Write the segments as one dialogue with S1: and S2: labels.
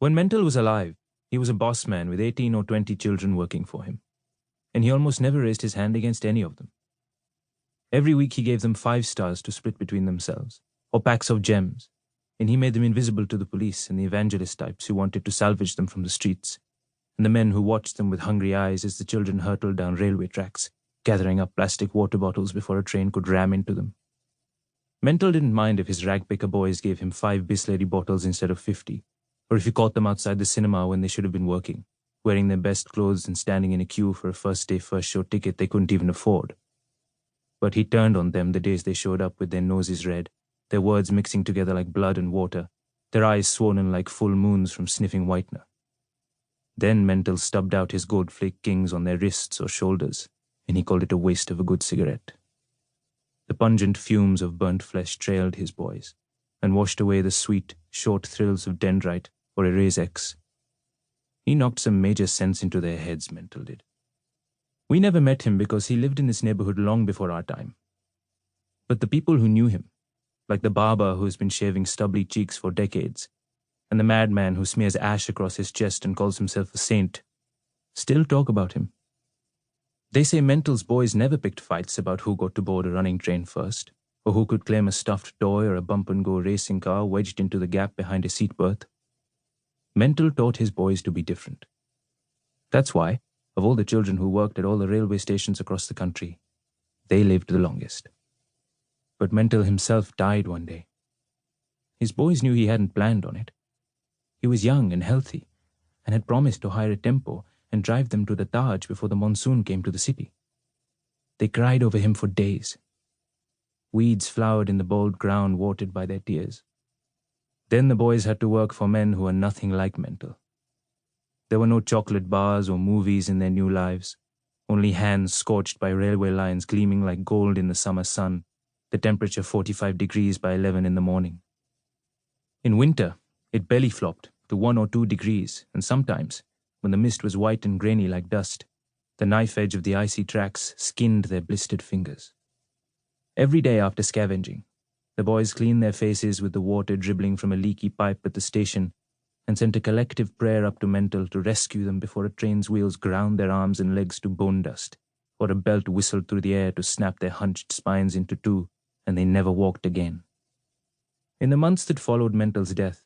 S1: When Mental was alive, he was a boss man with 18 or 20 children working for him, and he almost never raised his hand against any of them. Every week he gave them 5 stars to split between themselves, or packs of gems, and he made them invisible to the police and the evangelist types who wanted to salvage them from the streets, and the men who watched them with hungry eyes as the children hurtled down railway tracks, gathering up plastic water bottles before a train could ram into them. Mental didn't mind if his ragpicker boys gave him 5 Bisleri bottles instead of 50, or if he caught them outside the cinema when they should have been working, wearing their best clothes and standing in a queue for a first-day, first-show ticket they couldn't even afford. But he turned on them the days they showed up with their noses red, their words mixing together like blood and water, their eyes swollen like full moons from sniffing whitener. Then Mental stubbed out his gold-flake kings on their wrists or shoulders, and he called it a waste of a good cigarette. The pungent fumes of burnt flesh trailed his boys, and washed away the sweet, short thrills of dendrite or Erase X. He knocked some major sense into their heads, Mental did. We never met him because he lived in this neighborhood long before our time. But the people who knew him, like the barber who's been shaving stubbly cheeks for decades, and the madman who smears ash across his chest and calls himself a saint, still talk about him. They say Mental's boys never picked fights about who got to board a running train first, or who could claim a stuffed toy or a bump-and-go racing car wedged into the gap behind a seat berth. Mental taught his boys to be different. That's why, of all the children who worked at all the railway stations across the country, they lived the longest. But Mental himself died one day. His boys knew he hadn't planned on it. He was young and healthy, and had promised to hire a tempo and drive them to the Taj before the monsoon came to the city. They cried over him for days. Weeds flowered in the bald ground watered by their tears. Then the boys had to work for men who were nothing like Mental. There were no chocolate bars or movies in their new lives, only hands scorched by railway lines gleaming like gold in the summer sun, the temperature 45 degrees by 11 in the morning. In winter, it belly flopped to 1 or 2 degrees, and sometimes, when the mist was white and grainy like dust, the knife edge of the icy tracks skinned their blistered fingers. Every day after scavenging, the boys cleaned their faces with the water dribbling from a leaky pipe at the station and sent a collective prayer up to Mental to rescue them before a train's wheels ground their arms and legs to bone dust, or a belt whistled through the air to snap their hunched spines into 2, and they never walked again. In the months that followed Mental's death,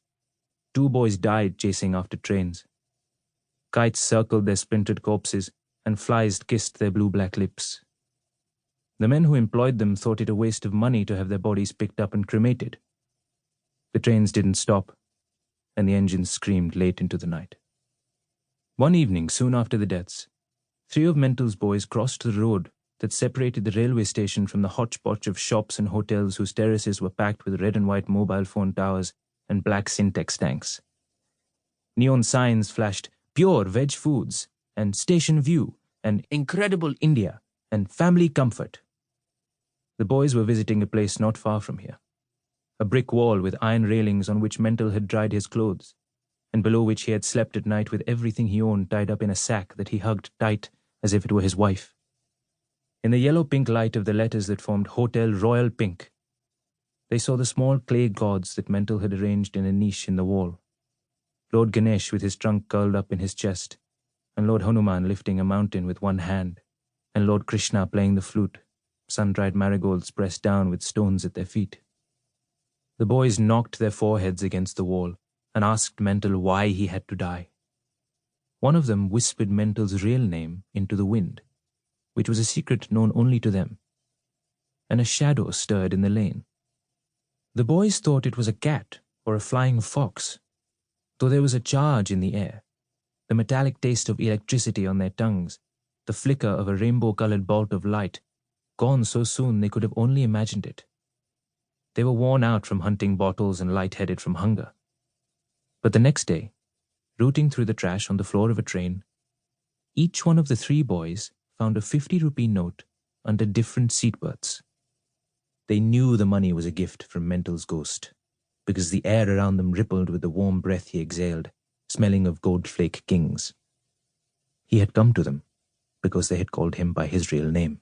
S1: 2 boys died chasing after trains. Kites circled their splintered corpses, and flies kissed their blue-black lips. The men who employed them thought it a waste of money to have their bodies picked up and cremated. The trains didn't stop, and the engines screamed late into the night. One evening, soon after the deaths, 3 of Mental's boys crossed the road that separated the railway station from the hodgepodge of shops and hotels whose terraces were packed with red and white mobile phone towers and black Syntex tanks. Neon signs flashed Pure Veg Foods and Station View and Incredible India and Family Comfort. The boys were visiting a place not far from here, a brick wall with iron railings on which Mental had dried his clothes, and below which he had slept at night with everything he owned tied up in a sack that he hugged tight as if it were his wife. In the yellow-pink light of the letters that formed Hotel Royal Pink, they saw the small clay gods that Mental had arranged in a niche in the wall. Lord Ganesh with his trunk curled up in his chest, and Lord Hanuman lifting a mountain with one hand, and Lord Krishna playing the flute, sun-dried marigolds pressed down with stones at their feet. The boys knocked their foreheads against the wall and asked Mental why he had to die. One of them whispered Mental's real name into the wind, which was a secret known only to them, and a shadow stirred in the lane. The boys thought it was a cat or a flying fox, though there was a charge in the air, the metallic taste of electricity on their tongues, the flicker of a rainbow-colored bolt of light, gone so soon they could have only imagined it. They were worn out from hunting bottles and light-headed from hunger. But the next day, rooting through the trash on the floor of a train, each one of the 3 boys found a 50-rupee note under different seat berths. They knew the money was a gift from Mental's ghost, because the air around them rippled with the warm breath he exhaled, smelling of gold-flake kings. He had come to them because they had called him by his real name.